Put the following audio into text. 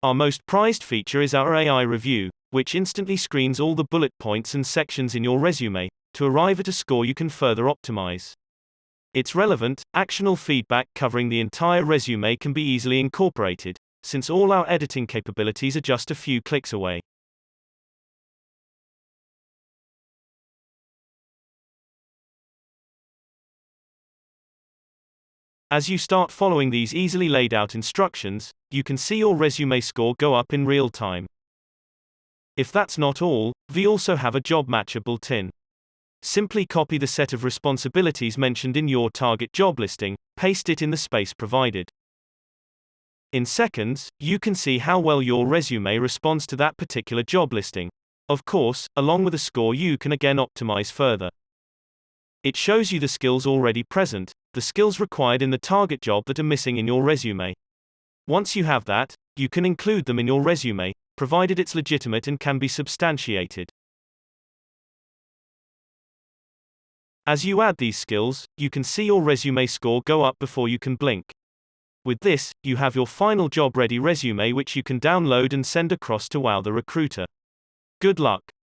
Our most prized feature is our AI review, which instantly screens all the bullet points and sections in your resume to arrive at a score you can further optimize. Its relevant, actionable feedback covering the entire resume can be easily incorporated, since all our editing capabilities are just a few clicks away. As you start following these easily laid out instructions, you can see your resume score go up in real time. If that's not all, we also have a job matcher built-in. Simply copy the set of responsibilities mentioned in your target job listing, paste it in the space provided. In seconds, you can see how well your resume responds to that particular job listing. Of course, along with a score you can again optimize further. It shows you the skills already present, the skills required in the target job that are missing in your resume. Once you have that, you can include them in your resume, provided it's legitimate and can be substantiated. As you add these skills, you can see your resume score go up before you can blink. With this, you have your final job-ready resume which you can download and send across to wow the recruiter. Good luck.